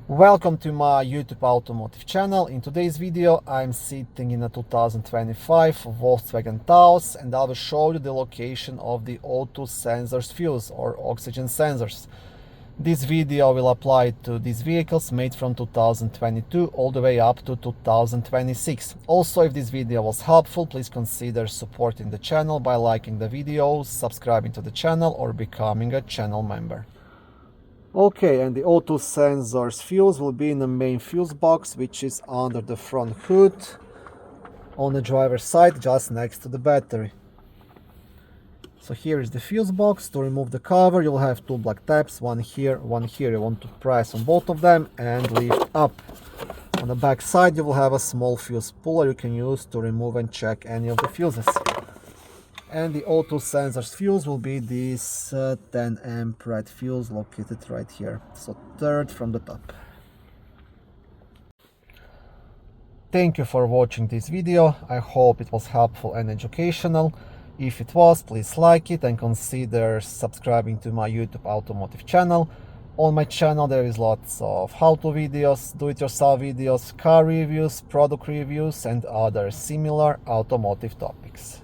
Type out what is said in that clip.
Welcome to my YouTube automotive channel. In today's video I'm sitting in a 2025 Volkswagen Taos and I will show you the location of the O2 sensors fuse or oxygen sensors. This video will apply to these vehicles made from 2022 all the way up to 2026. Also, if this video was helpful, please consider supporting the channel by liking the video, subscribing to the channel or becoming a channel member. Okay, and the O2 sensors fuse will be in the main fuse box, which is under the front hood on the driver's side, just next to the battery. So here is the fuse box. To remove the cover, you'll have two black tabs, one here, one here. You want to press on both of them and lift up. On the back side, you will have a small fuse puller you can use to remove and check any of the fuses. And the O2 sensors fuse will be this 10 amp red fuse located right here, so third from the top. Thank you for watching this video. I hope it was helpful and educational. If it was, please like it and consider subscribing to my YouTube automotive channel. On my channel there is lots of how-to videos, do-it-yourself videos, car reviews, product reviews and other similar automotive topics.